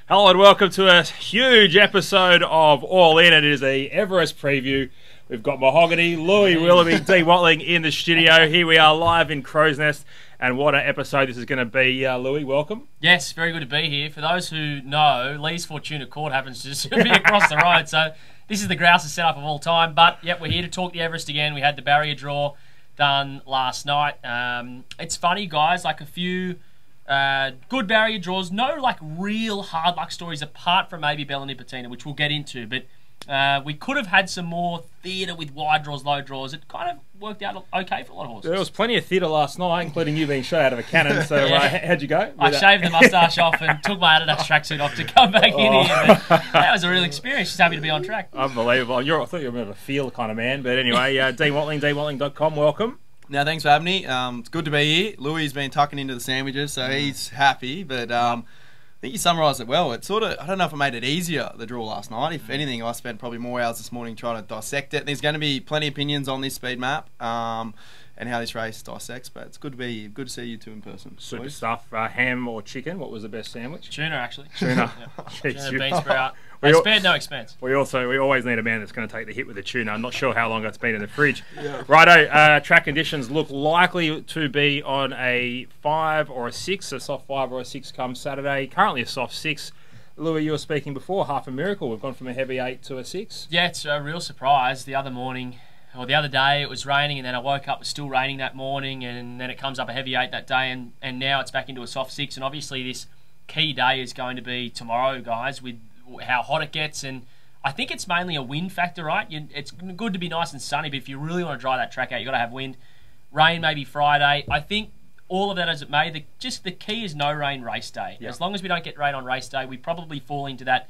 Hello and welcome to a huge episode of All In. It is a Everest preview. We've got Mahogany, Lewis Willoughby, Dean Watling in the studio. Here we are live in Crow's Nest, and what an episode this is going to be. Louis, welcome. Yes, very good to be here. For those who know, Lee's Fortuna Court happens to just be across the road, so this is the grousest setup of all time. But yep, we're here to talk the Everest again. We had the barrier draw done last night. It's funny, guys, like a few good barrier draws, no like real hard luck stories apart from maybe Bella Nipotina, which we'll get into, but we could have had some more theatre with wide draws, low draws. It kind of worked out okay for a lot of horses. There was plenty of theatre last night, including you being shot out of a cannon, so how'd you go? I shaved the moustache off and took my Adidas tracksuit off to come back in here, but that was a real experience. Just happy to be on track. Unbelievable. I thought you were a bit of a feel kind of man, but anyway, Dean Watling, deanwatling.com, welcome. Now, thanks for having me. It's good to be here. Louis has been tucking into the sandwiches, so he's happy. But I think you summarised it well. It sort of, I don't know if it made it easier, the draw last night. If anything, I spent probably more hours this morning trying to dissect it. There's going to be plenty of opinions on this speed map and how this race dissects. But it's good to be here. Good to see you two in person. Super boys. Stuff. Ham or chicken? What was the best sandwich? Tuna, actually. Tuna. Tuna, bean sprout. I spared no expense. We always need a man that's going to take the hit with the tuna. I'm not sure how long that's been in the fridge. Yeah. Righto, track conditions look likely to be on a 5 or a 6, a soft 5 or a 6 come Saturday. Currently a soft 6. Louis, you were speaking before, half a miracle. We've gone from a heavy 8 to a 6. Yeah, it's a real surprise. The other day it was raining, and then I woke up, it was still raining that morning, and then it comes up a heavy 8 that day, and now it's back into a soft 6. And obviously this key day is going to be tomorrow, guys, with how hot it gets, and I think it's mainly a wind factor, right? It's good to be nice and sunny, but if you really want to dry that track out, you've got to have wind. Rain maybe Friday. I think all of that as it may, the key is no rain race day. Yep. As long as we don't get rain on race day, we probably fall into that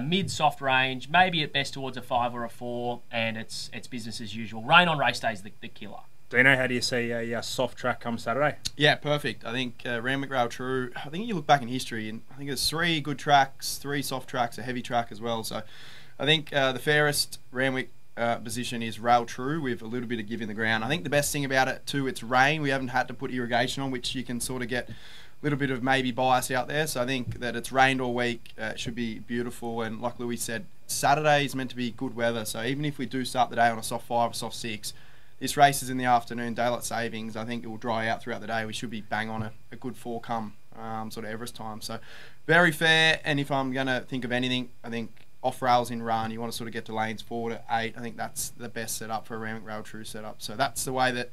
mid-soft range, maybe at best towards a 5 or a 4, and it's business as usual. Rain on race day is the killer. Dino, how do you see a soft track come Saturday? Yeah, perfect. I think Randwick Rail True, I think you look back in history, and I think there's 3 good tracks, 3 soft tracks, a heavy track as well. So I think the fairest Randwick position is Rail True with a little bit of give in the ground. I think the best thing about it too, it's rain. We haven't had to put irrigation on, which you can sort of get a little bit of maybe bias out there. So I think that it's rained all week. It should be beautiful. And like Louis said, Saturday is meant to be good weather. So even if we do start the day on a soft 5 or soft 6, this race is in the afternoon, daylight savings. I think it will dry out throughout the day. We should be bang on a good 4 come sort of Everest time. So very fair. And if I'm going to think of anything, I think off rails in run, you want to sort of get to lanes 4 to 8. I think that's the best setup for a Randwick Rail True setup. So that's the way that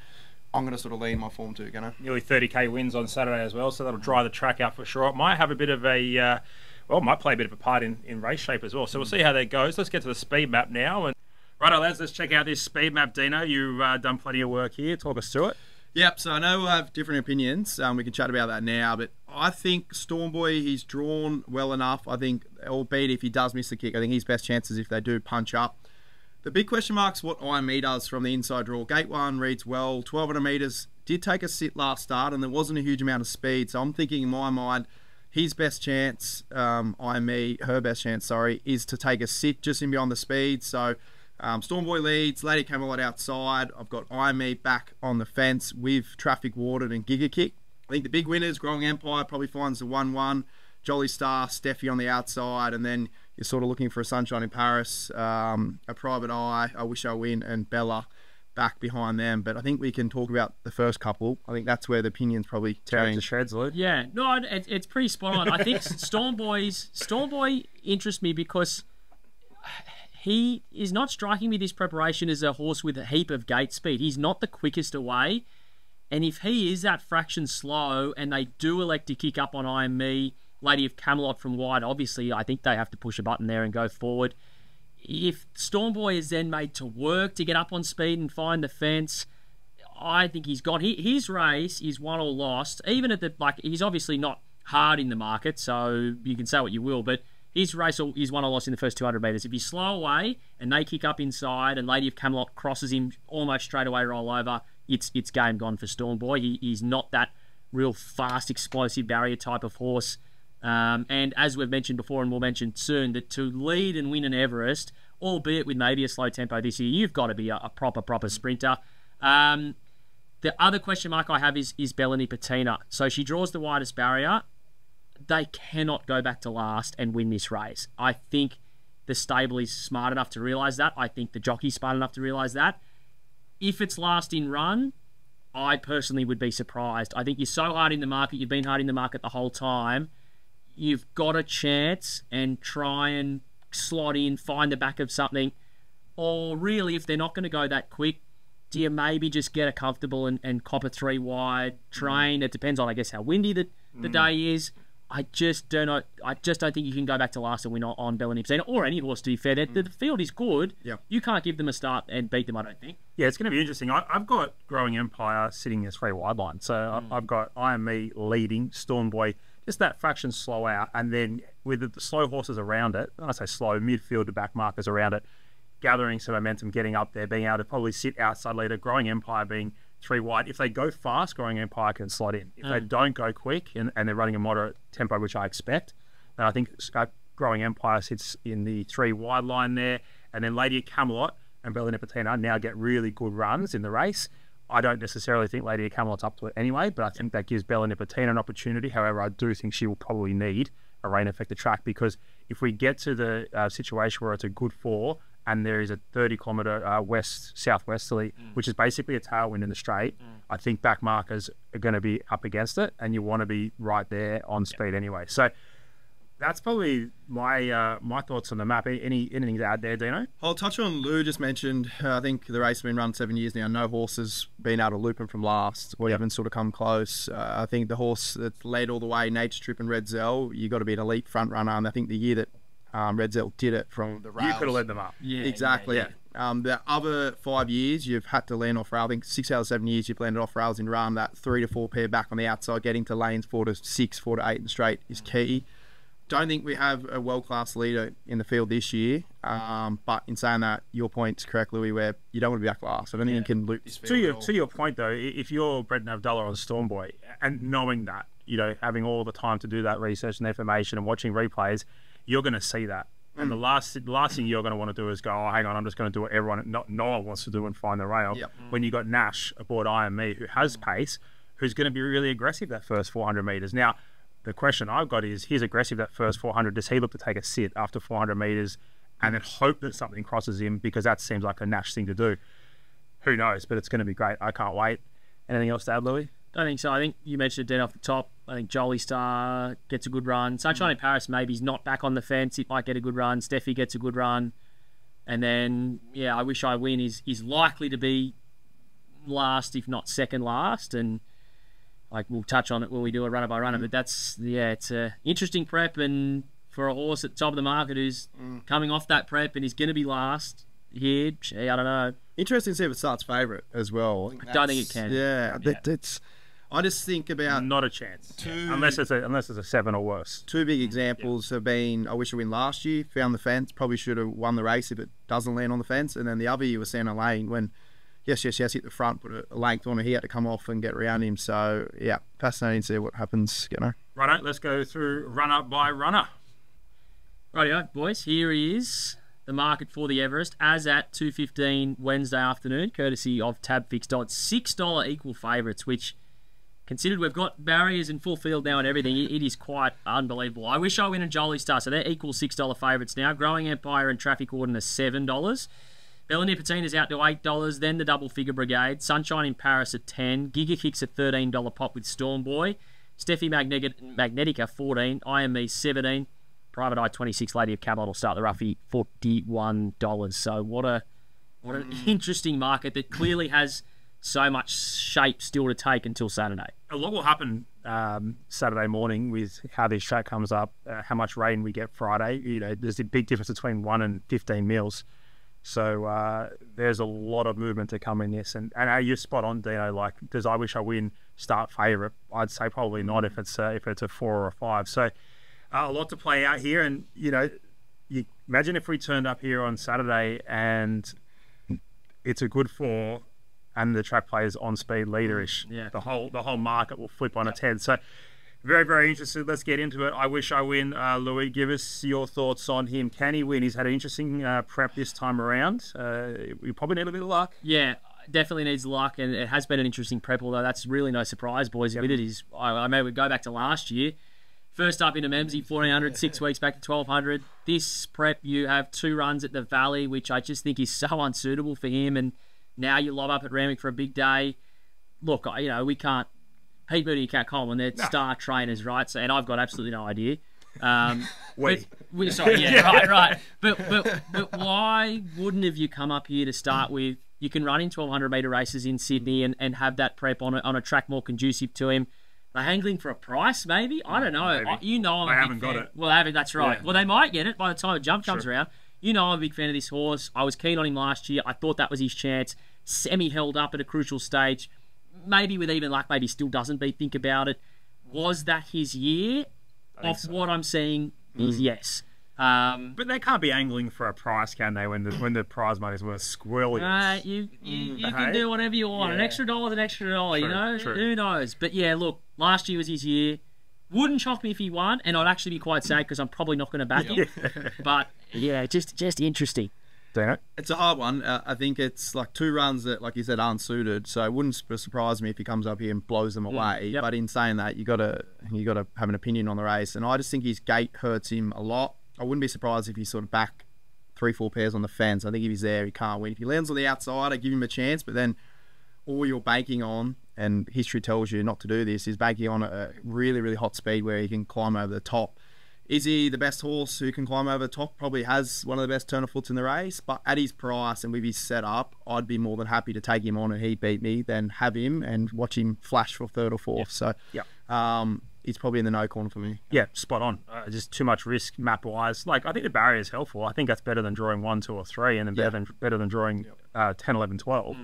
I'm going to sort of lean my form to, Gannon. Nearly 30k wins on Saturday as well, so that'll dry the track out for sure. It might have a bit of a, might play a bit of a part in race shape as well. So we'll see how that goes. Let's get to the speed map now. And righto, lads, let's check out this speed map. Dino, you've done plenty of work here. Talk us through it. Yep, so I know we'll have different opinions. We can chat about that now, but I think Stormboy, he's drawn well enough. I think, albeit if he does miss the kick, I think his best chances if they do punch up. The big question mark's what IME does from the inside draw. Gate 1 reads well, 1200 metres, did take a sit last start, and there wasn't a huge amount of speed. So I'm thinking in my mind, his best chance, her best chance, sorry, is to take a sit just in beyond the speed. So Stormboy leads, Lady Camelot outside. I've got IME back on the fence with Traffic Warded and Giga Kick. I think the big winners, Growing Empire probably finds the 1-1. Jolly Star, Steffi on the outside, and then you're sort of looking for a Sunshine in Paris, a Private Eye, I Wish I Win, and Bella back behind them. But I think we can talk about the first couple. I think that's where the opinion's probably tearing to shreds, Luke. Yeah, no, it's pretty spot on. I think Stormboy interests me because he is not striking me this preparation as a horse with a heap of gate speed. He's not the quickest away. And if he is that fraction slow and they do elect to kick up on IME, Lady of Camelot from wide, obviously I think they have to push a button there and go forward. If Stormboy is then made to work to get up on speed and find the fence, I think he's got his race is won or lost. Even at he's obviously not hard in the market, so you can say what you will, but his race is won or lost in the first 200 metres. If he's slow away and they kick up inside and Lady of Camelot crosses him almost straight away, roll over, it's game gone for Stormboy. He's not that real fast, explosive barrier type of horse. And as we've mentioned before and we'll mention soon, that to lead and win an Everest, albeit with maybe a slow tempo this year, you've got to be a proper sprinter. The other question mark I have is Bella Nipotina. So she draws the widest barrier. they cannot go back to last and win this race. I think the stable is smart enough to realise that. I think the jockey's smart enough to realise that. If it's last in run, I personally would be surprised. I think you're so hard in the market. You've been hard in the market the whole time. You've got a chance and try and slot in, find the back of something. Or really, if they're not going to go that quick, do you maybe just get a comfortable and cop a 3 wide train? It depends on, I guess, how windy the day is. I just don't think you can go back to last and win on Bell and Ipsina or any horse, to be fair. The field is good. Yep. You can't give them a start and beat them, I don't think. Yeah, it's going to be interesting. I've got Growing Empire sitting as 3 wide line. So I've got I Am Me leading, Storm Boy, just that fraction slow out. And then with the slow horses around it, when I say slow, midfield to back markers around it, gathering some momentum, getting up there, being able to probably sit outside leader, Growing Empire being 3 wide. If they go fast, Growing Empire can slot in. If they don't go quick and they're running a moderate tempo, which I expect, then I think Growing Empire sits in the 3 wide line there. And then Lady of Camelot and Bella Nipotina now get really good runs in the race. I don't necessarily think Lady of Camelot's up to it anyway, but I think that gives Bella Nipotina an opportunity. However, I do think she will probably need a rain-affected track, because if we get to the situation where it's a good 4 and there is a 30-kilometre southwesterly, which is basically a tailwind in the straight, I think back markers are going to be up against it, and you want to be right there on speed anyway. So that's probably my thoughts on the map. Anything to add there, Dino? I'll touch on Lou just mentioned. I think the race has been run 7 years now. No horse has been able to loop him from last, or even sort of come close. I think the horse that's led all the way, Nature Trip and Red Zell, you got to be an elite front runner. And I think the year that Red Zell did it from the rails, you could have led them up. Yeah, exactly. Yeah. The other 5 years, you've had to land off rail. I think 6 out of 7 years, you've landed off rails in run. That 3 to 4 pair back on the outside, getting to lanes 4 to 6, 4 to 8 in straight is key. Don't think we have a world-class leader in the field this year. But in saying that, your point's correct, Louis, where you don't want to be back last. I don't think you can loop this field. To your point, though, if you're Brendan Abdullah on Storm Boy, and knowing that, having all the time to do that research and information and watching replays, you're going to see that. And the last thing you're going to want to do is go, oh, hang on, I'm just going to do what no one wants to do and find the rail. Yep. When you got Nash aboard I Am Me, who has pace, who's going to be really aggressive that first 400 metres. Now, the question I've got is, he's aggressive that first 400. Does he look to take a sit after 400 metres and then hope that something crosses him? Because that seems like a Nash thing to do. Who knows? But it's going to be great. I can't wait. Anything else to add, Louis? I think so. I think you mentioned it dead off the top. I think Jolie Star gets a good run. Sunshine in Paris, maybe he's not back on the fence. It might get a good run. Steffi gets a good run. And then, I Wish I Win is likely to be last, if not second last. And we'll touch on it when we do a runner by runner. But that's, it's a interesting prep. And for a horse at the top of the market who's coming off that prep and is going to be last here, I don't know. Interesting to see if it starts favourite as well. I don't think it can. Yeah, that's. I just think about not a chance, unless it's a 7 or worse. 2 big examples have been I Wish I Win last year, found the fence, probably should have won the race if it doesn't land on the fence, and then the other year was Santa Lane when yes hit the front, put a length on it, he had to come off and get around him. So fascinating to see what happens. Righto, let's go through runner by runner. Rightio, boys, here he is. The market for the Everest as at 2:15 Wednesday afternoon, courtesy of TabFixed odds. $6 equal favourites, which, considered we've got barriers in full field now and everything, it is quite unbelievable. I Wish I Win and Jolie Star, so they're equal $6 favourites now. Growing Empire and Traffic Warden are $7. Bella Nipotina's out to $8. Then the Double Figure Brigade. Sunshine in Paris at $10. Giga Kicks at $13 pop with Storm Boy. Steffi Magnetica $14. I Am Me $17. Private Eye 26, Lady of Camelot will start the roughie $41. So what an interesting market that clearly has so much shape still to take until Saturday. A lot will happen Saturday morning with how this track comes up, how much rain we get Friday. There's a big difference between 1 and 15 mils. So there's a lot of movement to come in this. And you're spot on, Dino. Does I Wish I Win start favourite? I'd say probably not if it's a 4 or a 5. So a lot to play out here. And, you imagine if we turned up here on Saturday and it's a good 4 and the track plays on speed leaderish. Yeah. The whole market will flip on its head. So very, very interested. Let's get into it. I Wish I Win. Louis, give us your thoughts on him. Can he win? He's had an interesting prep this time around. We probably need a bit of luck. Yeah, definitely needs luck, and it has been an interesting prep, although that's really no surprise, boys. With it is, I mean, we go back to last year. First up into Memsey, 1400, 6 weeks back to 1200. This prep, you have 2 runs at the Valley, which I just think is so unsuitable for him. And now you lob up at Randwick for a big day. Look, we can't. Pete Moody and Cat Coleman, they're star trainers, right? So, and I've got absolutely no idea. Sorry, yeah, right. But why wouldn't have you come up here to start with? You can run in 1200 metre races in Sydney and have that prep on a track more conducive to him. They're angling for a price, maybe? I don't know. I'm they haven't got it. Well, that's right. Yeah. Well, they might get it by the time the jump comes around. I'm a big fan of this horse. I was keen on him last year. I thought that was his chance. Semi held up at a crucial stage. Maybe with even luck, maybe still doesn't beat Think About It. Was that his year? What I'm seeing is yes. But they can't be angling for a price, can they? When the prize money is worth squillions. You can do whatever you want. An extra dollar is an extra dollar. True. Who knows? But yeah, look, last year was his year. Wouldn't shock me if he won, and I'd actually be quite sad because I'm probably not going to back him. But yeah, just interesting. It's a hard one. I think it's like 2 runs that, like you said, aren't suited. So it wouldn't surprise me if he comes up here and blows them away. Yep. But in saying that, you got to have an opinion on the race. And I just think his gait hurts him a lot. I wouldn't be surprised if he's sort of back 3-4 pairs on the fence. I think if he's there, he can't win. If he lands on the outside, I give him a chance. But then all you're banking on, and history tells you not to do this, is banking on a really, really hot speed where he can climb over the top. Is he the best horse who can climb over the top? Probably has one of the best turn of foots in the race, but at his price and with his setup, I'd be more than happy to take him on and he beat me than have him and watch him flash for 3rd or 4th. So he's probably in the no corner for me. Yeah, spot on. Just too much risk map-wise. Like, I think the barrier is helpful. I think that's better than drawing 1, 2 or 3 and then better than drawing 10, 11, 12.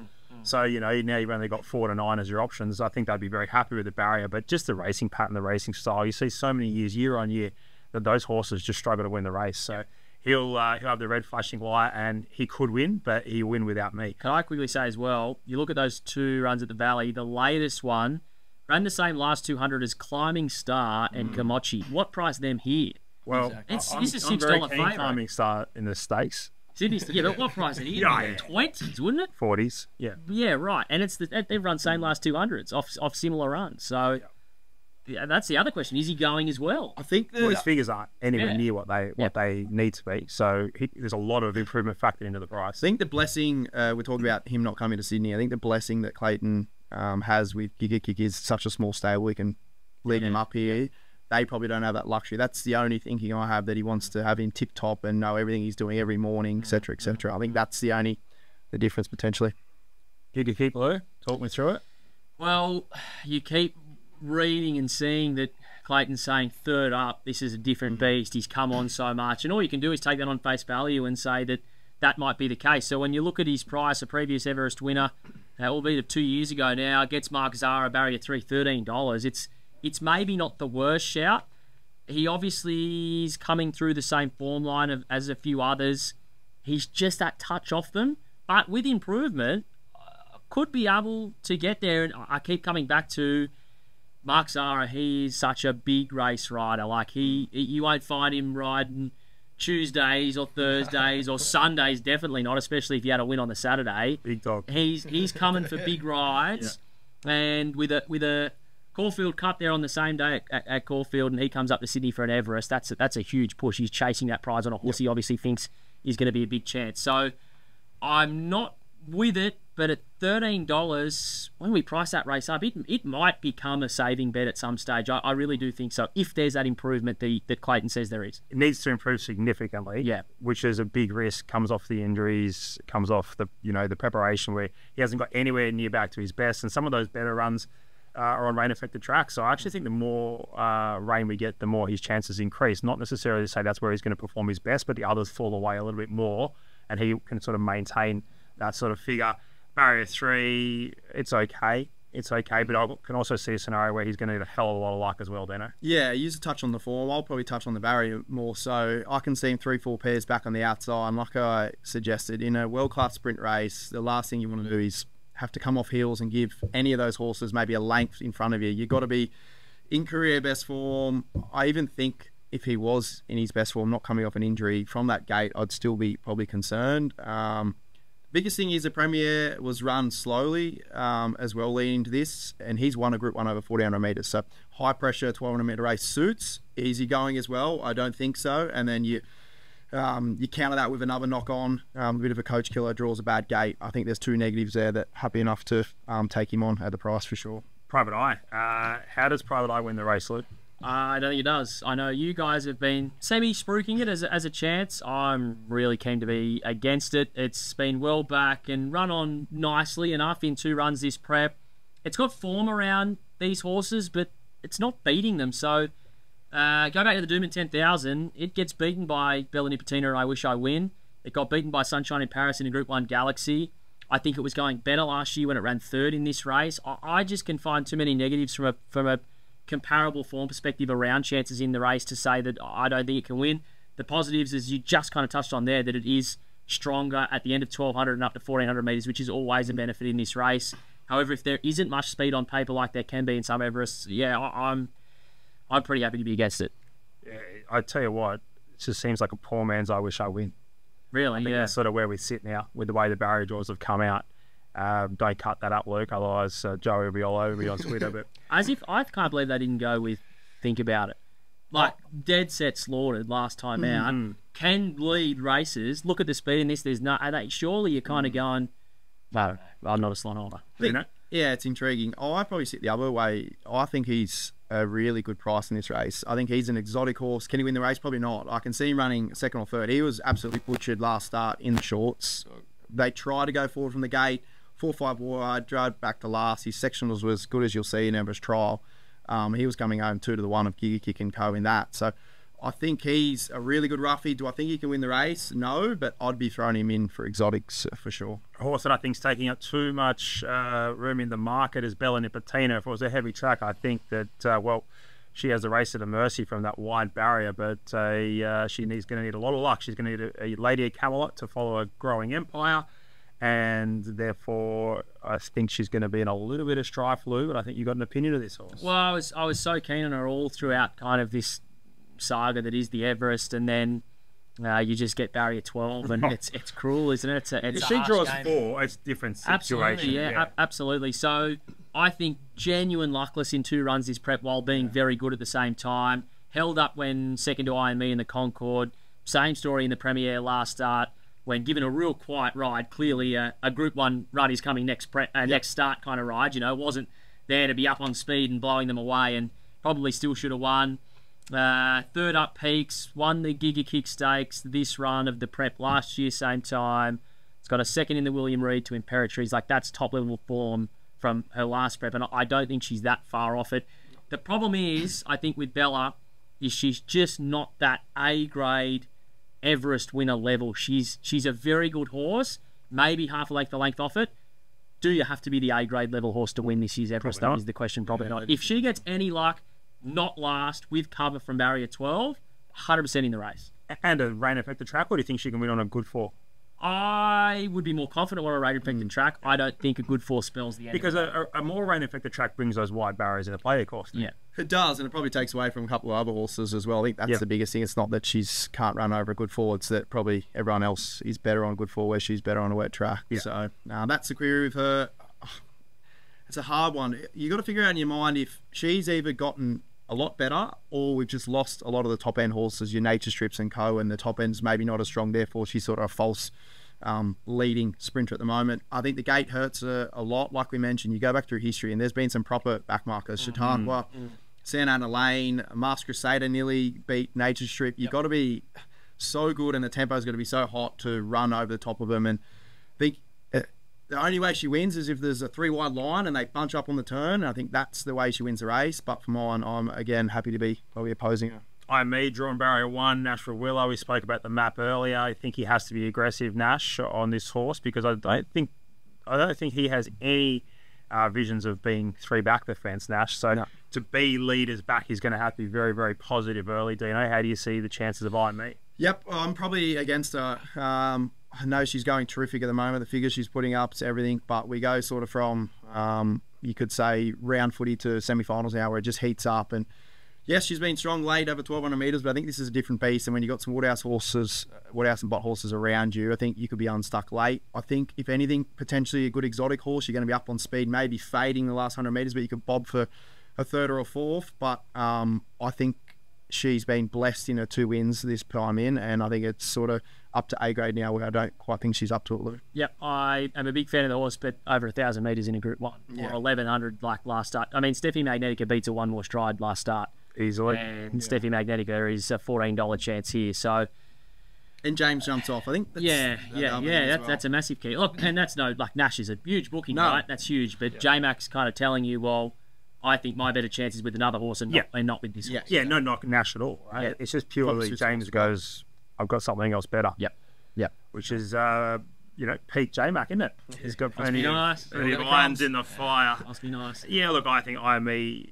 So, now you've only got 4 to 9 as your options. I think they'd be very happy with the barrier, but just the racing pattern, the racing style, you see so many years, year on year, that those horses just struggle to win the race. So he'll have the red flashing light and he could win, but he'll win without me. Can I quickly say as well, you look at those 2 runs at the Valley, the latest one ran the same last 200 as Climbing Star and Kamachi. What price them here? Well, this is $6 favourite. Climbing Star in the stakes. Sydney, but what price is it? 20s, wouldn't it? 40s, yeah. Yeah, right. And they've run same last 200s off similar runs. So that's the other question. Is he going as well? I think his figures aren't anywhere near what they need to be. So there's a lot of improvement factored into the price. I think the blessing, we're talking about him not coming to Sydney, I think the blessing that Clayton has with Giga Kick is such a small stable. We can lead him up here. They probably don't have that luxury. That's the only thinking I have, that he wants to have him tip-top and know everything he's doing every morning, etc., etc. I think that's the difference potentially. Giga Kick, Lou, talk me through it. Well, you keep reading and seeing that Clayton's saying 3rd up, this is a different beast, he's come on so much, and all you can do is take that on face value and say that might be the case. So when you look at his price, a previous Everest winner, albeit of 2 years ago now, gets Mark Zara barrier $13, it's maybe not the worst shout. He obviously is coming through the same form line as a few others. He's just that touch off them, but with improvement could be able to get there. And I keep coming back to Mark Zara. He is such a big race rider. Like you won't find him riding Tuesdays or Thursdays or Sundays. Definitely not, especially if you had a win on the Saturday. Big dog. He's coming for big rides, and with a Caulfield Cup there on the same day at Caulfield, and he comes up to Sydney for an Everest. That's a huge push. He's chasing that prize on a horse he obviously thinks is going to be a big chance. So I'm not with it, but at $13, when we price that race up, it might become a saving bet at some stage. I really do think so, if there's that improvement that Clayton says there is. It needs to improve significantly, which is a big risk. Comes off the injuries, comes off the preparation where he hasn't got anywhere near back to his best, and some of those better runs are on rain-affected tracks. So I actually think the more rain we get, the more his chances increase. Not necessarily to say that's where he's going to perform his best, but the others fall away a little bit more, and he can sort of maintain that sort of figure. Barrier 3, it's okay, but I can also see a scenario where he's going to need a hell of a lot of luck as well, Dano. Yeah, you used to touch on the form. I'll probably touch on the barrier more so. I can see him 3-4 pairs back on the outside, and like I suggested, in a world-class sprint race, the last thing you want to do is have to come off heels and give any of those horses maybe a length in front of you. You've got to be in career best form. I even think if he was in his best form, not coming off an injury from that gate, I'd still be probably concerned. Biggest thing is the Premier was run slowly as well leading to this, and he's won a Group 1 over 1,400 metres. So high pressure 1,200 metre race suits. Easy going as well? I don't think so. And then you counter that with another knock on, a bit of a coach killer, draws a bad gate. I think there's two negatives there that happy enough to take him on at the price for sure. Private Eye. How does Private Eye win the race, Lou? I don't think it does. I know you guys have been semi-spruiking it as a chance. I'm really keen to be against it. It's been well back and run on nicely enough in 2 runs this prep. It's got form around these horses, but it's not beating them. So go back to the Doom in 10,000. It gets beaten by Bella Nipotina and I Wish I Win. It got beaten by Sunshine in Paris in a Group 1 Galaxy. I think it was going better last year when it ran 3rd in this race. I just can find too many negatives from a comparable form perspective around chances in the race to say that I don't think it can win. The positives, as you just kind of touched on there, that it is stronger at the end of 1,200 and up to 1,400 metres, which is always a benefit in this race. However, if there isn't much speed on paper like there can be in some Everests, yeah, I'm pretty happy to be against it. Yeah, I tell you what, it just seems like a poor man's I Wish I Win. Really, I think that's sort of where we sit now with the way the barrier draws have come out. Don't cut that up, Luke, otherwise Joey will be all over me on Twitter. But as if I can't believe they didn't go with Think About It. Like, dead set slaughtered last time out. Can lead races. Look at the speed in this. There's no. Surely you're kind of going, no, I'm not a slot holder. Yeah, it's intriguing. I'd probably sit the other way. I think he's a really good price in this race. I think he's an exotic horse. Can he win the race? Probably not. I can see him running 2nd or 3rd. He was absolutely butchered last start in the shorts. They try to go forward from the gate. 4-5 wide, drove back to last. His sectionals was as good as you'll see in Everest trial. He was coming home 2-1 of Giga Kick and Co in that. So I think he's a really good roughie. Do I think he can win the race? No, but I'd be throwing him in for exotics for sure. A horse that I think's taking up too much room in the market is Bella Nipotina. If it was a heavy track, I think that, she has the race at a mercy from that wide barrier, but she's going to need a lot of luck. She's going to need a Lady of Camelot to follow a growing empire. And therefore, I think she's going to be in a little bit of strife, Lou, but I think you got an opinion of this horse. Well, I was so keen on her all throughout kind of this saga that is the Everest, and then you just get barrier 12, and it's cruel, isn't it? If she draws 4, it's a different situation. Absolutely, yeah. Absolutely. So I think genuine luckless in 2 runs this prep while being very good at the same time. Held up when second to I and Me in the Concorde. Same story in the Premier last start. When given a real quiet ride, clearly a Group 1 run is coming next start kind of ride. You know, wasn't there to be up on speed and blowing them away, and probably still should have won. 3rd up Peaks, won the Giga Kick Stakes this run of the prep last year, same time. It's got a 2nd in the William Reid to Imperatrice. Like, that's top level form from her last prep, and I don't think she's that far off it. The problem is, I think with Bella, is she's just not that A grade Everest winner level. She's a very good horse, maybe half a length off it. Do you have to be the A grade level horse to win this year's Everest? That is the question. Probably not. If she gets any luck, not last with cover from barrier 12, 100% in the race. And a rain affected track, or do you think she can win on a good 4? I would be more confident on a rain affected track. I don't think a good 4 spells the end. Because a more rain affected track brings those wide barriers in a play, of course. Yeah. It does, and it probably takes away from a couple of other horses as well. I think that's the biggest thing. It's not that she's can't run over a good 4. It's that probably everyone else is better on a good 4 where she's better on a wet track. Yeah. So that's the query with her. It's a hard one. You got to figure out in your mind if she's either gotten a lot better, or we've just lost a lot of the top end horses, your Nature Strips and Co, and the top end's maybe not as strong, therefore she's sort of a false leading sprinter at the moment. I think the gate hurts her a lot. Like we mentioned, you go back through history and there's been some proper backmarkers. Chautauqua, Santa Ana Lane, Masked Crusader nearly beat Nature Strip. You've got to be so good, and the tempo's got to be so hot to run over the top of them. And I think the only way she wins is if there's a 3 wide line and they bunch up on the turn. And I think that's the way she wins the race. But for mine, I'm again happy to be probably opposing her. I'm me, drawn barrier 1, Nashville Willow. We spoke about the map earlier. I think he has to be aggressive, Nash, on this horse, because I don't think he has any visions of being 3 back the fence, Nash. So to be leaders back, he's going to have to be very, very positive early. Dino, how do you see the chances of I and Me? Yep, I'm probably against her. I know she's going terrific at the moment. The figures she's putting up, everything, but we go sort of from, you could say, round footy to semi-finals now, where it just heats up, and Yes, she's been strong late over 1,200 metres, but I think this is a different beast. And when you've got some Woodhouse and Bott horses around you, I think you could be unstuck late. I think, if anything, potentially a good exotic horse. You're going to be up on speed, maybe fading the last 100 metres, but you could bob for a third or a fourth. But I think she's been blessed in her 2 wins this time in, and I think it's sort of up to A grade now, where I don't quite think she's up to it, Lou. Yep, I am a big fan of the horse, but over 1,000 metres in a Group 1 or 1,100 like last start. I mean, Steffi Magnetica beats a one more stride last start. Easily. And Steffi Magnetica is a $14 chance here, so... And James jumps off. I think that's that's a massive key. Look, and that's Nash is a huge booking, right? That's huge, but J-Mac's kind of telling you, well, I think my better chance is with another horse and not with this horse. Yeah, no knocking Nash at all, right? Yeah. It's just purely James goes, I've got something else better. Yep. Which is, Pete J-Mac, isn't it? He's got plenty of irons in the fire. Must be nice. Yeah, look, I think IME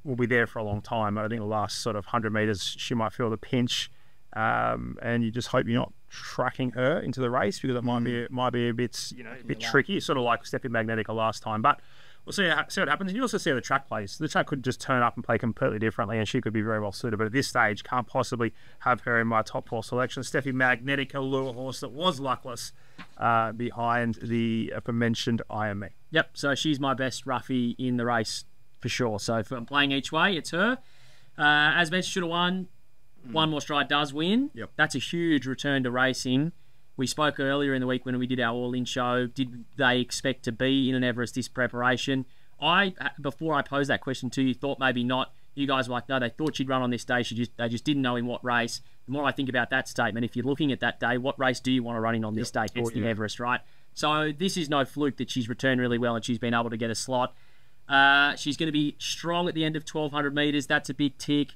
will be there for a long time. I think the last sort of 100 metres, she might feel the pinch. And you just hope you're not tracking her into the race, because it might be a bit tricky, sort of like Steffi Magnetica last time. But we'll see what happens. And you also see how the track plays. The track could just turn up and play completely differently, and she could be very well suited. But at this stage, can't possibly have her in my top 4 selection. Steffi Magnetica, lure horse that was luckless behind the aforementioned IME. Yep. So she's my best roughie in the race for sure. So if I'm playing each way, it's her. As mentioned, should have won. One more stride does win. Yep. That's a huge return to racing. We spoke earlier in the week when we did our all-in show. Did they expect to be in an Everest this preparation? Before I posed that question to you, thought maybe not. You guys were like, no, they thought she'd run on this day. They just didn't know in what race. The more I think about that statement, if you're looking at that day, what race do you want to run in on this day? It's the Everest, right? So this is no fluke that she's returned really well and she's been able to get a slot. She's going to be strong at the end of 1,200 metres. That's a big tick.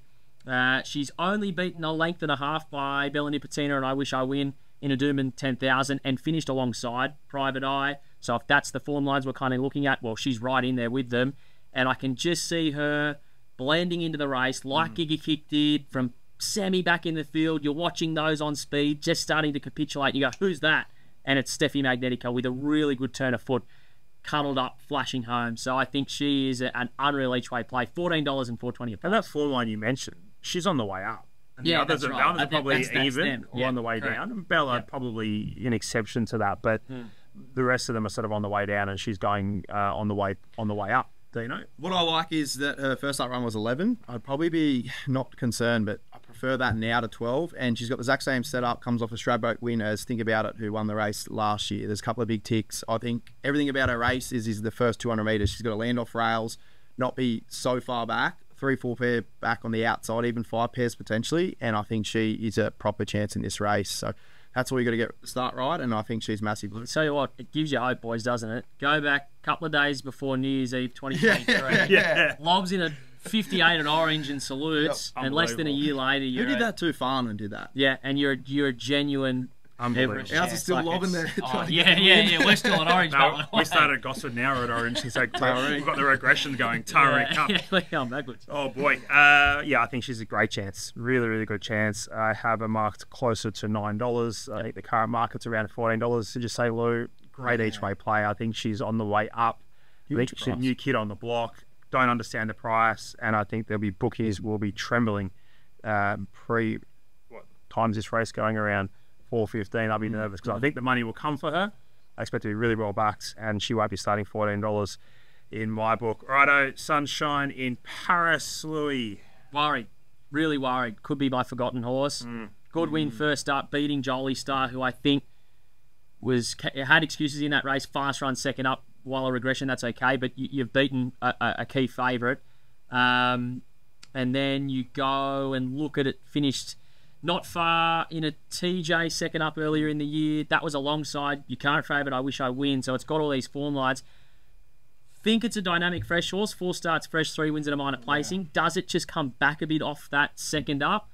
She's only beaten a length and a half by Bella Nipotina and I Wish I Win in a Doomben 10,000 and finished alongside Private Eye. So if that's the form lines we're kind of looking at, well, she's right in there with them. And I can just see her blending into the race like Giga Kick did, from semi back in the field. You're watching those on speed, just starting to capitulate. You go, who's that? And it's Steffi Magnetica with a really good turn of foot, cuddled up, flashing home. So I think she is an unreal each way play. $14 and $4.20 And that form line you mentioned, she's on the way up. And yeah, the others are probably even or on the way correct. down. And Bella probably an exception to that, but the rest of them are sort of on the way down, and she's going on the way up. Do you know? What I like is that her first up run was 11. I'd probably be not concerned, but I prefer that now to 12. And she's got the exact same setup, comes off a Stradbroke win as Think About It, who won the race last year. There's a couple of big ticks. I think everything about her race is the first 200 metres. She's got to land off rails, not be so far back. 3-4 pair back on the outside, even 5 pairs potentially, and I think she is a proper chance in this race. So that's all you got to get start right, and I think she's massive. Tell you what, it gives you hope, boys, doesn't it? Go back a couple of days before New Year's Eve 2023. Lobs in a 58 at Orange and salutes, and less than a year later, who did that too? Farnan did that. Yeah, and you're a genuine. Everest. Ours is still lobbing there. Yeah. We're still at Orange. No, we started Gosford now at Orange. It's like we've got the regression going. Tarek Cup. Yeah, we're going backwards. Oh boy. I think she's a great chance. Really, really good chance. I have her marked closer to $9. I think the current market's around $14. So just say, Lou, great each way play. I think she's on the way up. I think she's a new kid on the block. Don't understand the price, and I think there'll be bookies will be trembling times this race going around. 4.15, I'll be nervous because I think the money will come for her. I expect to be really well backed, and she won't be starting $14 in my book. Righto, Sunshine in Paris, Louis. Worried, really worried. Could be my forgotten horse. Good win first up, beating Jolie Star, who I think had excuses in that race. Fast run second up, while a regression, that's okay, but you've beaten a key favourite. And then you go and look at it, finished not far in a TJ second up earlier in the year. That was alongside your current favourite, I Wish I Win. So it's got all these form lines. Think it's a dynamic fresh horse. 4 starts fresh, 3 wins and a minor placing. Does it just come back a bit off that second up?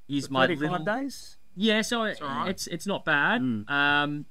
Is my 35 days? Yeah, so it's not bad. I'm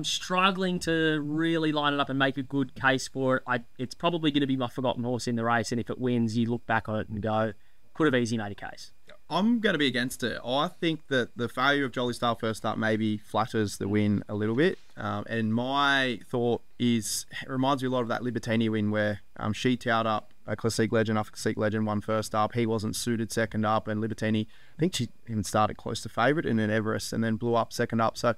struggling to really line it up and make a good case for it. It's probably going to be my forgotten horse in the race, and if it wins, you look back on it and go, could have easily made a case. I'm going to be against it. I think that the failure of Jolly Star first up maybe flatters the win a little bit. And my thought is, it reminds me a lot of that Libertini win where she towed up a Classique legend after Classique legend won first up. He wasn't suited second up, and Libertini, I think she even started close to favourite in an Everest and then blew up second up. So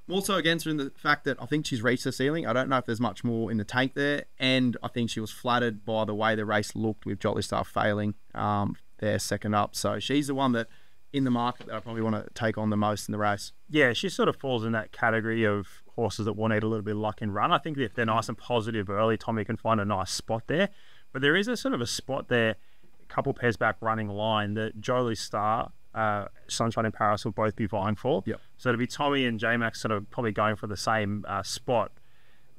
more so against her in the fact that I think she's reached the ceiling. I don't know if there's much more in the tank there, and I think she was flattered by the way the race looked with Jolly Star failing there second up. So she's the one that in the market that I probably want to take on the most in the race. Yeah, she sort of falls in that category of horses that will need a little bit of luck in run. I think if they're nice and positive early, Tommy can find a nice spot there. But there is a sort of a spot there, a couple pairs back running line that Jolie Star, Sunshine in Paris will both be vying for. Yep. So to be Tommy and J-Max sort of probably going for the same spot,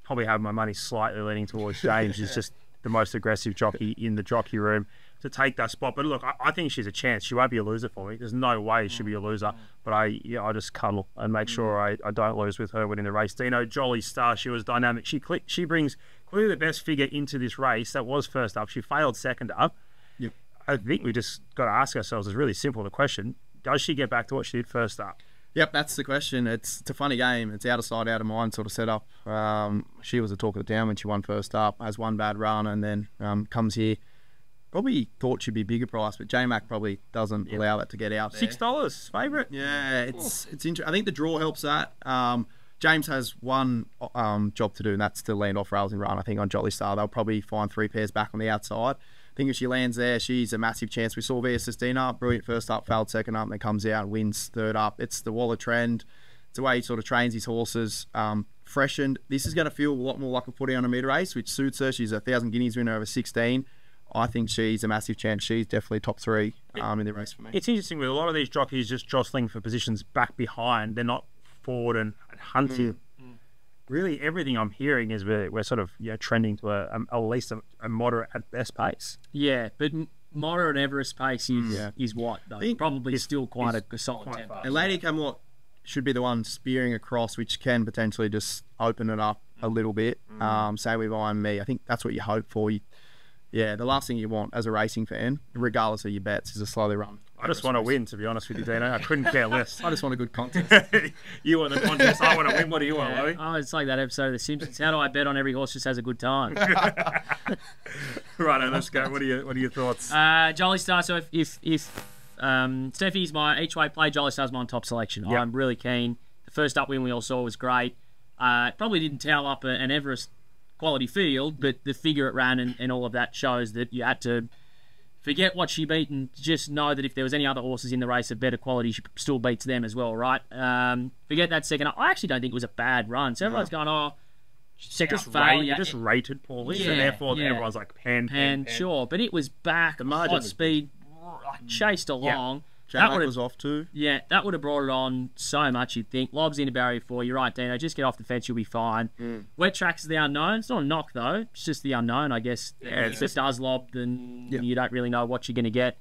probably have my money slightly leaning towards James. He's just the most aggressive jockey in the jockey room to take that spot. But look, I think she's a chance. She won't be a loser for me. There's no way she'll be a loser. But I just cuddle and make sure I don't lose with her winning the race. Dino, Jolly Star, she was dynamic. She brings clearly the best figure into this race. That was first up. She failed second up. Yep. I think we just got to ask ourselves, it's really simple, the question, does she get back to what she did first up? Yep, that's the question. It's a funny game. It's out of sight, out of mind sort of setup. She was a talk of the town when she won first up, has one bad run, and then comes here. Probably thought she'd be bigger price, but J-Mac probably doesn't allow that to get out there. $6 favourite. Yeah, it's interesting. I think the draw helps that. James has one job to do, and that's to land off rails and run. I think on Jolly Star, they'll probably find three pairs back on the outside. I think if she lands there, she's a massive chance. We saw Via Sistina, brilliant first up, failed second up, and then comes out and wins third up. It's the Waller trend. It's the way he sort of trains his horses. Freshened. This is going to feel a lot more like a 40 metre race, which suits her. She's a 1,000 guineas winner over 16. I think she's a massive chance. She's definitely top three in the race for me. It's interesting with a lot of these jockeys just jostling for positions back behind. They're not forward and hunting. Really, everything I'm hearing is we're sort of trending to at least a moderate at best pace. Yeah, but moderate Everest pace is what though? Probably still quite a solid tempo. And Lady Camelot should be the one spearing across, which can potentially just open it up a little bit. Say with Iron Me, I think that's what you hope for. The last thing you want as a racing fan, regardless of your bets, is a slowly run. I just want to win, to be honest with you, Dino. I couldn't care less. I just want a good contest. You want the contest, I want to win. What do you want, Louis? Oh, it's like that episode of The Simpsons. How do I bet on every horse just has a good time? Righto, let's go. What are your thoughts? Jolly Star. So if Steffi's my each way play, Jolly Star's my top selection. Yep. I'm really keen. The first up win we all saw was great. Probably didn't towel up an Everest quality field, but the figure it ran and all of that shows that you had to forget what she beat and just know that if there was any other horses in the race of better quality, she still beats them as well, right? Forget that second up. I actually don't think it was a bad run. So everyone's going, second failure. Just rated poorly, so therefore everyone's like pan. Sure, but it was back, hot speed, chased along. Jack was off too. Yeah, that would have brought it on so much, you'd think. Lob's in a barrier 4. You're right, Dino. Just get off the fence, you'll be fine. Wet tracks is the unknown. It's not a knock, though. It's just the unknown, I guess. If it does lob, then you don't really know what you're going to get.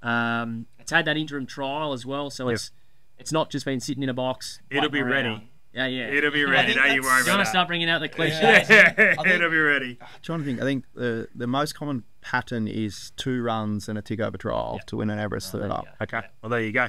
It's had that interim trial as well, so it's not just been sitting in a box. It'll be ready. Yeah. It'll be ready. Don't you worry about that. You want to start bringing out the cliches? It'll be ready. I'm trying to think. I think the most common pattern is 2 runs and a tick over trial to win an Everest third up. Okay, well there you go.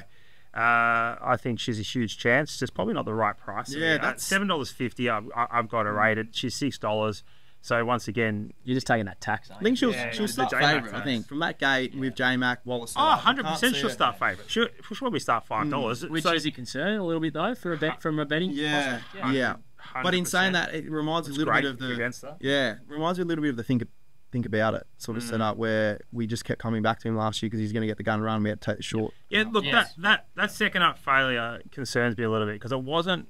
I think she's a huge chance. Just probably not the right price. Yeah, that's $7.50. I've got her rated. She's $6. So once again, you're just taking that tax. I think she'll start favourite. I think from that gate with J-Mac, Wallace. 100% she'll start favourite. She'll probably start $5. Which is a concern a little bit though for a bet from a betting. Yeah. But in saying that, it reminds me a little bit of the reminds me a little bit of the think about it sort of setup where we just kept coming back to him last year because he's going to get the gun run. We had to take the short. Yeah, look, that second up failure concerns me a little bit because it wasn't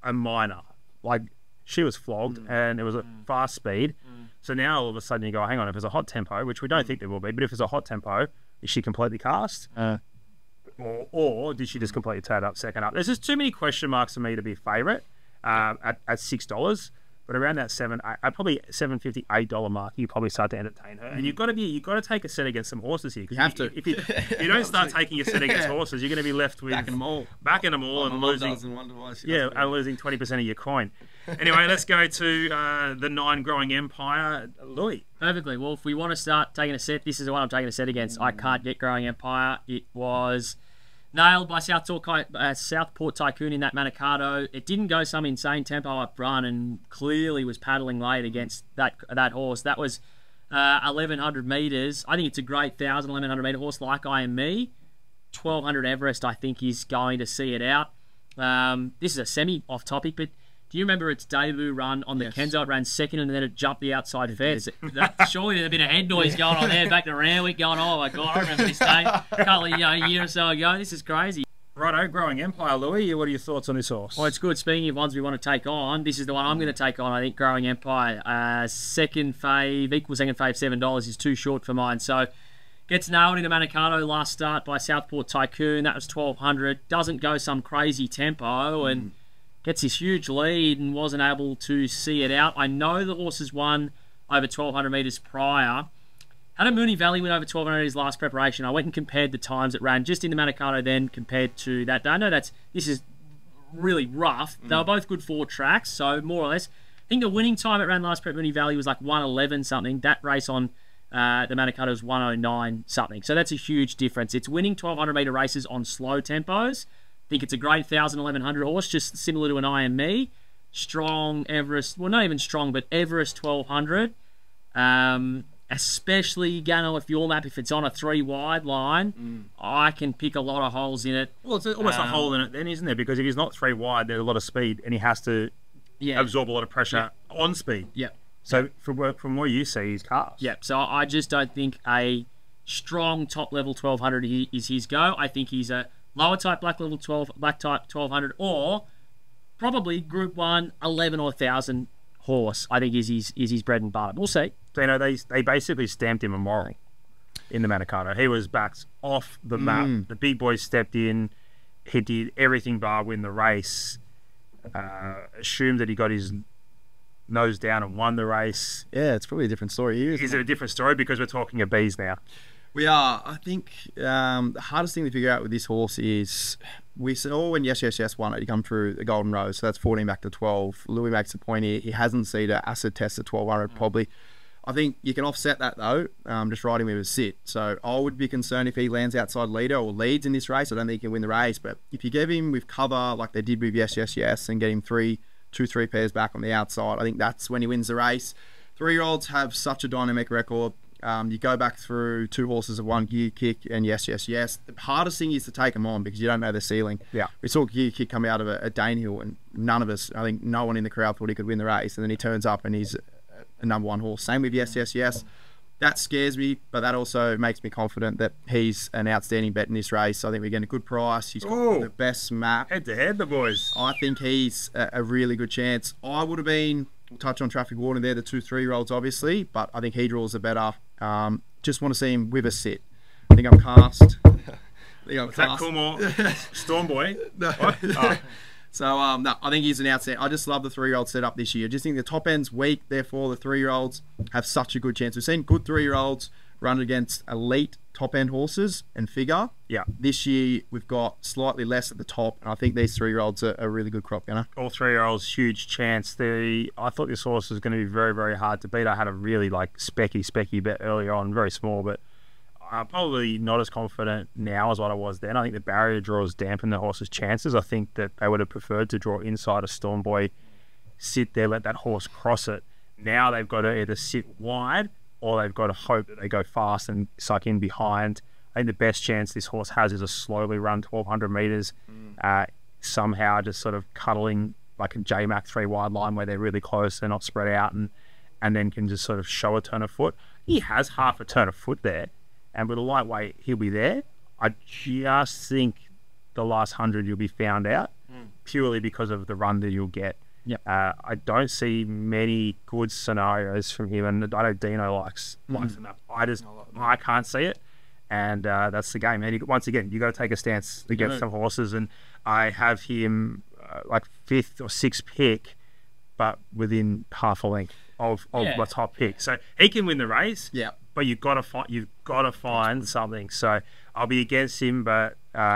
a minor. Like she was flogged and it was a fast speed. So now all of a sudden you go, hang on, if there's a hot tempo, which we don't think there will be, but if there's a hot tempo, is she completely cast? Or did she just completely tad up second up? There's just too many question marks for me to be favourite at $6. But around that probably $7.50, $8 mark, you probably start to entertain her. And you've got to take a set against some horses here. You have to. If you don't start taking a set against horses, you're going to be left with backing them all and losing. And losing 20% of your coin. Anyway, let's go to the 9 Growing Empire, Louis. Perfectly. Well, if we want to start taking a set, this is the one I'm taking a set against. I can't get Growing Empire. It was nailed by Southport Tycoon in that Manicato. It didn't go some insane tempo up run and clearly was paddling late against that horse. That was 1,100 metres. I think it's a great 1,000, 1,100 metre horse like I Am Me. 1,200 Everest, I think, is going to see it out. This is a semi off topic, but do you remember its debut run on the Kenzo? It ran second and then it jumped the outside fence. Surely there's a bit of head noise going on there back to Randwick going, oh my God, I remember this day a couple of, a year or so ago. This is crazy. Righto, Growing Empire, Louis. What are your thoughts on this horse? Well, it's good. Speaking of ones we want to take on, this is the one I'm going to take on, I think, Growing Empire. Second fave, equal second fave, $7 is too short for mine. So gets nailed into Manikato last start by Southport Tycoon. That was 1,200. Doesn't go some crazy tempo and gets this huge lead and wasn't able to see it out. I know the horse has won over 1,200 metres prior. Had a Moonee Valley win over 1,200 in his last preparation. I went and compared the times it ran just in the Manikato then compared to that day. I know this is really rough. They were both good forward tracks, so more or less. I think the winning time it ran last prep Moonee Valley was like 1:11 something. That race on the Manikato was 1:09 something. So that's a huge difference. It's winning 1,200 metre races on slow tempos. I think it's a great 1,000, 1,100 horse, just similar to an I Am Me. Strong Everest, well, not even strong, but Everest 1,200. Especially Gannon, if it's on a 3 wide line, I can pick a lot of holes in it. Well, it's almost a hole in it then, isn't there? Because if he's not 3 wide, there's a lot of speed and he has to absorb a lot of pressure on speed. Yep. So from what you see, he's cast. Yep. So I just don't think a strong top level 1,200 is his go. I think he's a lower type black type 1,200 or probably Group 1, 11 or 1,000 horse. I think is his bread and butter. We'll see. So, they basically stamped him immoral in the Manikato. He was backed off the map. The big boys stepped in. He did everything bar win the race. Assumed that he got his nose down and won the race. Yeah, it's probably a different story. Is it a different story because we're talking of bees now? We are. I think the hardest thing to figure out with this horse is we saw when Yes won it, he come through the Golden Rose, so that's 14 back to 12. Louis makes a point here. He hasn't seen an acid test at 1,200 probably. I think you can offset that though, just riding with a sit. So I would be concerned if he lands outside leader or leads in this race. I don't think he can win the race, but if you give him with cover like they did with Yes and get him 2-3 pairs back on the outside, I think that's when he wins the race. 3-year-olds have such a dynamic record. You go back through 2 horses of 1 Gear Kick and Yes. The hardest thing is to take them on because you don't know the ceiling. Yeah. We saw Gear Kick come out of a Danehill and none of us, I think no one in the crowd thought he could win the race, and then he turns up and he's a number 1 horse. Same with Yes. That scares me, but that also makes me confident that he's an outstanding bet in this race. I think we're getting a good price. He's got the best map. Head to head, the boys. I think he's a really good chance. I would have been, we'll touch on Traffic Warning there, the 2 3-year-olds obviously, but I think he draws a better. Just want to see him with a sit. I think I'm cast. Is that Coolmore? Storm Boy? No. What? Oh. So, no, I think he's an outstanding. I just love the 3-year-old setup this year. I just think the top end's weak, therefore the 3-year-olds have such a good chance. We've seen good 3-year-olds run against elite top-end horses and figure. Yeah. This year, we've got slightly less at the top, and I think these 3-year-olds are a really good crop, All 3-year-olds, huge chance. I thought this horse was going to be very, very hard to beat. I had a really, specky bet earlier on, very small, but I'm probably not as confident now as what I was then. I think the barrier draws dampen the horse's chances. I think that they would have preferred to draw inside a Storm Boy, sit there, let that horse cross it. Now they've got to either sit wide or they've got to hope that they go fast and suck in behind. I think the best chance this horse has is a slowly run 1,200 metres, somehow just sort of cuddling like a J-Mac 3 wide line where they're really close, they're not spread out, and then can just sort of show a turn of foot. He has half a turn of foot there. And with a lightweight, he'll be there. I just think the last 100 you'll be found out purely because of the run that you'll get. Yep. I don't see many good scenarios from him, and I know Dino likes them up. I can't see it, and that's the game. And once again, you got to take a stance against some horses, and I have him like 5th or 6th pick, but within half a length of my top pick, so he can win the race. Yeah. But you've got to find something. So I'll be against him, but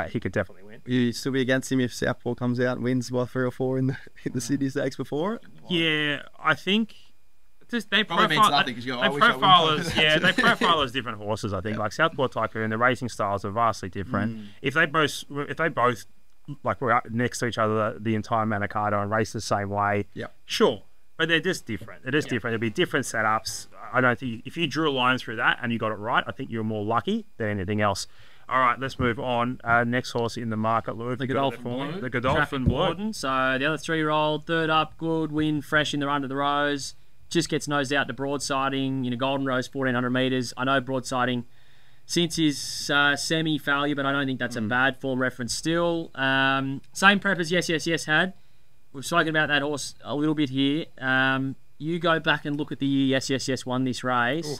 he could definitely win. You still be against him if Southport comes out and wins by 3 or 4 in the Sydney Stakes before it? Yeah, I think they Probably profile means nothing, 'cause they profile as different horses. I think like Southport Tycoon, the racing styles are vastly different. If they both like were up next to each other the entire Manikato and race the same way, sure. But they're just different. They're just different. There'll be different setups. I don't think if you drew a line through that and you got it right, I think you're more lucky than anything else. All right, let's move on. Next horse in the market, Lewis. The Godolphin Blue. The Godolphin Blue. So the other 3-year-old, third up, good win, fresh in the run to the Rose. Just gets nosed out to broadsiding in a Golden Rose, 1,400 metres. I know broadsiding since his semi-failure, but I don't think that's a bad form reference still. Same prep as Yes had. We've spoken about that horse a little bit here. You go back and look at the year Yes won this race.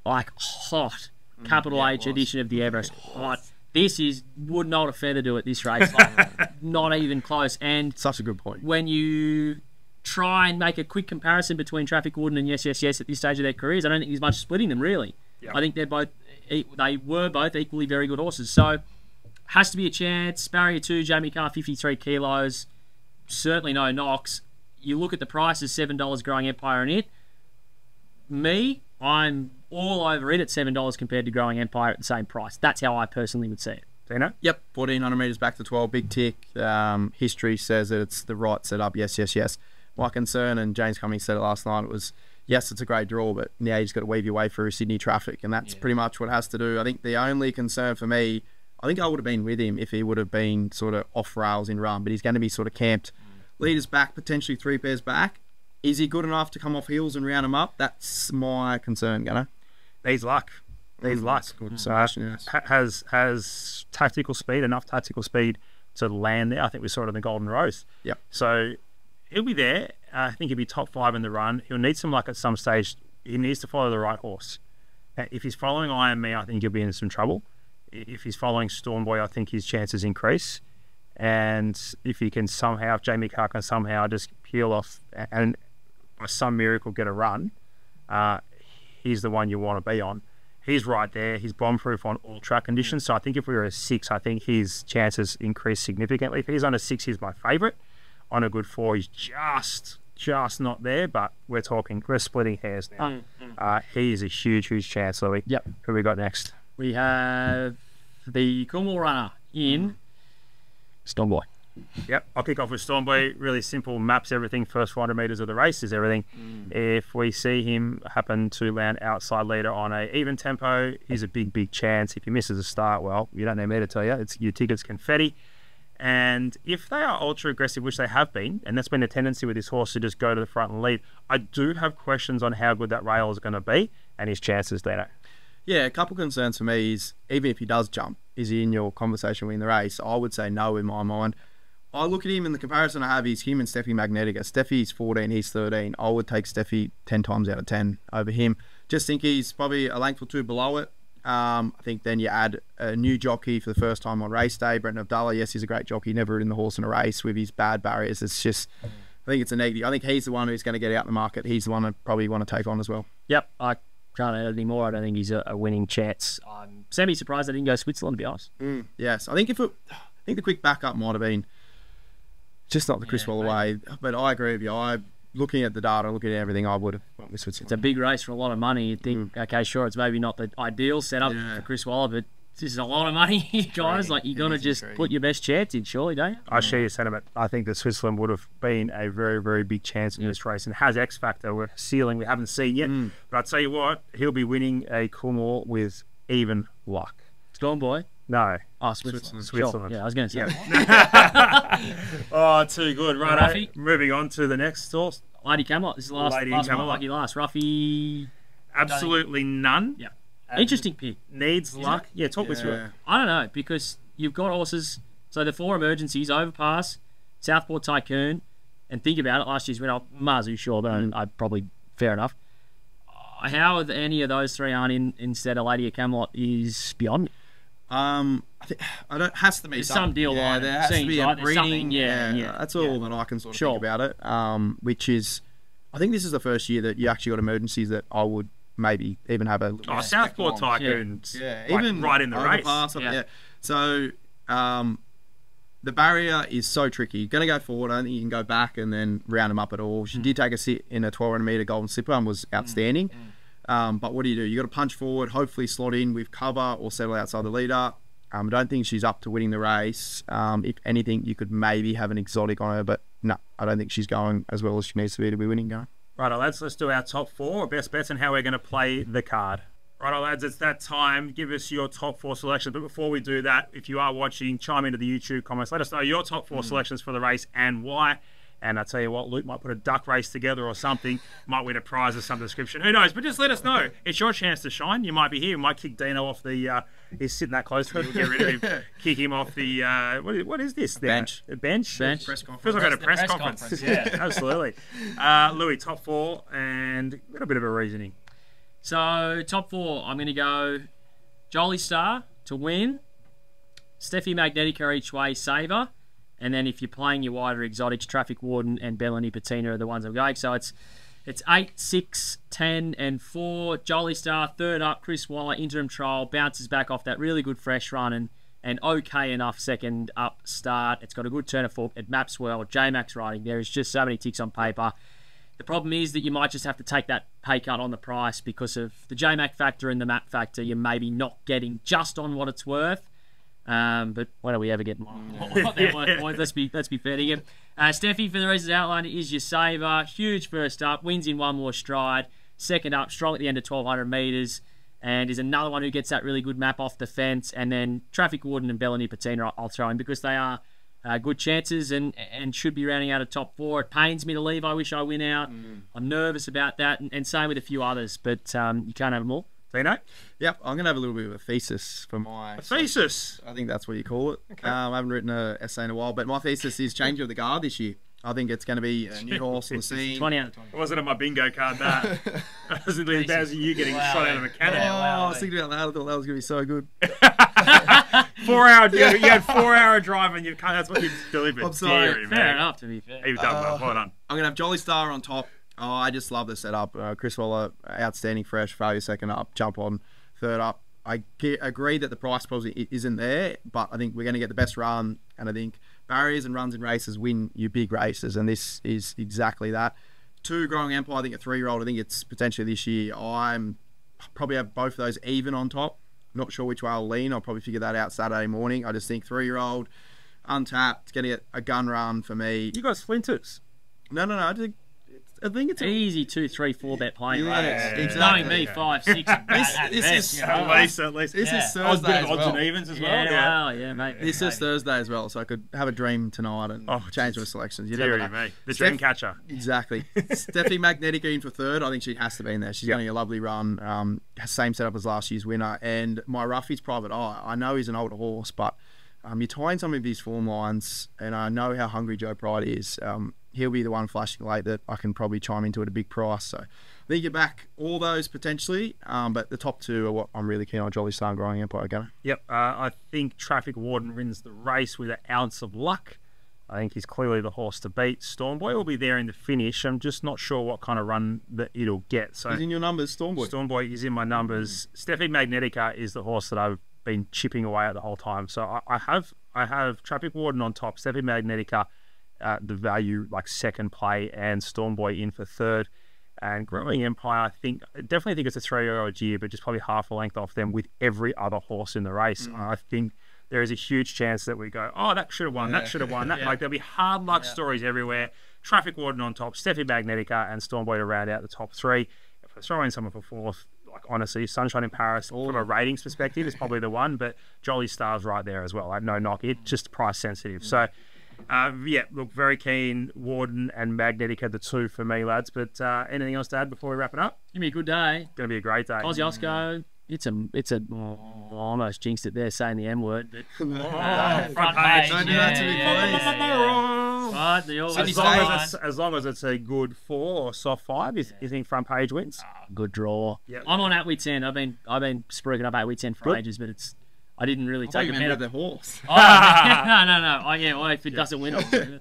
Like hot. Capital H edition of the Everest. Hot. This would not a feather do at this race. Like, not even close. And Such a good point. when you try and make a quick comparison between Traffic Warden and Yes at this stage of their careers, I don't think there's much splitting them, really. I think they were both equally very good horses. So, has to be a chance. Barrier 2, Jamie Carr, 53 kilos. Certainly no knocks. You look at the prices, $7 Growing Empire in it. I'm all over it at $7 compared to Growing Empire at the same price. That's how I personally would see it. Dino? Yep, 1,400 metres back to 12, big tick. History says that it's the right setup. Yes. My concern, and James Cummings said it last night, it was, yes, it's a great draw, but now you just got to weave your way through Sydney traffic, and that's pretty much what it has to do. I think the only concern for me, I think I would have been with him if he would have been sort of off rails in run, but he's going to be sort of camped. Leaders back, potentially 3 pairs back. Is he good enough to come off heels and round him up? That's my concern, Gunnar. He's luck. Good. So has tactical speed, enough tactical speed to land there. I think we saw it in the Golden Rose. Yep. So he'll be there. I think he'll be top 5 in the run. He'll need some luck at some stage. He needs to follow the right horse. If he's following Iron Me, I think he'll be in some trouble. If he's following Stormboy, I think his chances increase. And if he can somehow, if Jamie Carr can somehow just peel off and by some miracle get a run, he's the one you want to be on. He's right there. He's bomb-proof on all track conditions. So I think if we were a 6, I think his chances increase significantly. If he's on a 6, he's my favourite. On a good 4, he's just not there. But we're splitting hairs now. He is a huge chance, Louis. Yep. Who we got next? We have the Cornwall runner in Stormboy. Yep, I'll kick off with Stormboy. Really simple, maps everything. First 400 metres of the race is everything. If we see him happen to land outside leader on a even tempo, he's a big chance. If he misses a start, well, you don't need me to tell you. It's your ticket's confetti. And if they are ultra aggressive, which they have been, and that's been a tendency with this horse to just go to the front and lead, I do have questions on how good that rail is going to be and his chances there. Yeah, a couple concerns for me is, even if he does jump, is he in your conversation winning the race? I would say no in my mind. I look at him, and the comparison I have is him and Steffi Magnetica. Steffi's 14, he's 13. I would take Steffi 10 times out of 10 over him. Just think he's probably a length or 2 below it. I think then you add a new jockey for the first time on race day, Brenton Abdallah. Yes, he's a great jockey, never ridden the horse in a race with his bad barriers. It's just, I think it's a negative. I think he's the one who's going to get out in the market. He's the one I probably want to take on as well. Yep, I can't add any more. I don't think he's a winning chance. I'm semi-surprised I didn't go Switzerland, to be honest. Yes, I think the quick backup might have been just not the Chris Wallaway, but I agree with you. Looking at the data, looking at everything, I would have went with Switzerland. It's a big race for a lot of money. You'd think, okay, sure, it's maybe not the ideal setup for Chris Waller, but this is a lot of money, guys. Like, you're going to just put your best chance in, surely, don't you? I share your sentiment. I think that Switzerland would have been a very big chance in this race and has X Factor. We're ceiling we haven't seen yet. But I'll tell you what, he'll be winning a Cornwall with even luck. Stormboy? No. Oh, Switzerland. Switzerland. Sure. Yeah, I was going to say. Oh, too good. Right. Moving on to the next horse. Lady Camelot. This is the last one. Lucky last. Ruffy. Absolutely none. Yeah. Interesting pick. Needs luck. Yeah, talk me through it. I don't know, because you've got horses. So the 4 emergencies: Overpass, Southport Tycoon, and think about it. Last year's winner, Marzu, sure, but I probably fair enough. How any of those 3 aren't in instead of Lady of Camelot is beyond me. I think has to be some deal. Yeah, there has to be a breeding. Yeah. That's all that I can sort of think about it. Which is, I think this is the first year that you actually got emergencies that I would maybe even have a. Southport Tycoons. Yeah, like even right in the race. So, the barrier is so tricky. You're going to go forward. I don't think you can go back and then round them up at all. She did take a sit in a 1,200 metre Golden Slipper and was outstanding. But what do? You got to punch forward, hopefully slot in with cover or settle outside the leader. I don't think she's up to winning the race. If anything, you could maybe have an exotic on her, but no, I don't think she's going as well as she needs to be winning. Going. Righto, lads, let's do our top 4 best bets and how we're going to play the card. Righto, lads, it's that time. Give us your top 4 selections. But before we do that, if you are watching, chime into the YouTube comments. Let us know your top 4 selections for the race and why. And I tell you what, Luke might put a duck race together or something. Might win a prize of some description. Who knows? But just let us know. It's your chance to shine. You might be here. We might kick Dino off the... he's sitting that close to it. We'll get rid of him. Kick him off the... what is this? Bench. A bench? Press conference. Feels like a press conference. Yeah. Absolutely. Louis, top 4 and a little bit of a reasoning. So, top 4, I'm going to go Jolly Star to win, Steffi Magnetica each way, Saver, and then if you're playing your wider exotics, Traffic Warden and Bellany Patina are the ones I'm going. So it's 8, 6, 10, and 4. Jolly Star, third up. Chris Waller, interim trial, bounces back off that really good fresh run and okay enough second up start. It's got a good turn of fork. It maps well. J-Max riding. There is just so many ticks on paper. The problem is that you might just have to take that pay cut on the price because of the J-Mac factor and the map factor. You're maybe not getting just on what it's worth. But when are we ever getting what they're worth? Let's be fair to you. Steffi, for the reasons outlined, is your saver. Huge first up, wins in one more stride. Second up, strong at the end of 1,200 metres, and is another one who gets that really good map off the fence. And then Traffic Warden and Bellany Patina I'll throw in because they are good chances and should be rounding out a top 4. It pains me to leave. I wish I win out. I'm nervous about that, and same with a few others, but you can't have them all. Dino? Yep, I'm going to have a little bit of a thesis for my... A thesis? I think that's what you call it. Okay. I haven't written an essay in a while, but my thesis is change of the guard this year. I think it's going to be a new horse on the scene. 20 out of 20. It wasn't on my bingo card, that. It wasn't as bad as you getting shot out of a cannon. I was thinking about that. I thought that was going to be so good. 4 hour, you had 4 hour drive and that's what you delivered. I'm sorry. Theory, Fair enough, to be fair. You've done well. Well done. I'm going to have Jolly Star on top. Oh, I just love the setup. Chris Waller, outstanding fresh, failure second up, jump on third up. I agree that the price probably isn't there, but I think we're going to get the best run, and I think barriers and runs in races win you big races, and this is exactly that. 2, Growing Empire, I think a 3-year-old, I think it's potentially this year. I'm probably have both of those even on top. Not sure which way I'll lean. I'll probably figure that out Saturday morning. I just think 3-year-old, untapped, going to get a gun run for me. You got splinters. No. I think it's easy 2, 3, 4 bet playing. Exactly. Knowing me, 5, 6. This is At least. This is Thursday Odds as well. and evens as well. Yeah, mate. This is Thursday as well, so I could have a dream tonight and change my selections. You never know. Mate. The dream catcher. Exactly. Steffi Magnetica in for third. I think she has to be in there. She's getting a lovely run. Same setup as last year's winner. And my roughie's Private Eye. I know he's an older horse, but you tie in some of his form lines, and I know how hungry Joe Pride is. He'll be the one flashing late that I can probably chime into at a big price. So I think you're back all those potentially, but the top 2 are what I'm really keen on. Jolly Star and Growing Empire, Gannon. Yep, I think Traffic Warden wins the race with an ounce of luck. I think he's clearly the horse to beat. Stormboy will be there in the finish. I'm just not sure what kind of run that it'll get. So he's in your numbers, Stormboy. Stormboy is in my numbers. Steffi Magnetica is the horse that I've been chipping away at the whole time. So I have Traffic Warden on top, Steffi Magnetica the value like second play, and Stormboy in for third. And Growing Empire, I definitely think it's a 3-year-old year, but just probably half a length off them with every other horse in the race. I think there is a huge chance that we go, oh, that should have won, that should have won. Like there'll be hard luck stories everywhere. Traffic Warden on top, Steffi Magnetica and Stormboy to round out the top 3. If I throw in someone for 4th, like honestly, Sunshine in Paris, from a ratings perspective, is probably the one, but Jolly Star's right there as well. Like, no knock, it's just price sensitive. So, look, very keen. Warden and Magnetica, the 2 for me, lads. But anything else to add before we wrap it up? Give me a good day. Going to be a great day. Kosciuszko, it's a almost jinxed it there saying the M word, but front page. Don't do that to me, please. Right, as long as it's a good 4 or soft 5, you think front page wins? good draw. Yep. I'm on Atwit's End. I've been spruiking up Atwit's End for ages, but I didn't really take a bet of the horse. No. Well, if it doesn't win, I'll do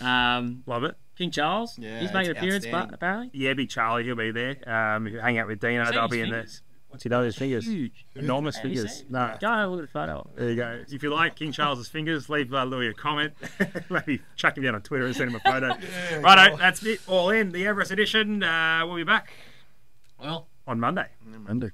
it. Love it. King Charles, he's making an appearance, but apparently. Yeah, Big Charlie, he'll be there. If you hang out with Dino, they'll be in there. What's he done with his fingers? Huge. Enormous fingers. No. Go and look at the photo. There you go. If you like King Charles's fingers, leave Louis a comment. Maybe chuck him down on Twitter and send him a photo. Righto, that's it. All in. The Everest edition. We'll be back Well, on Monday. Monday.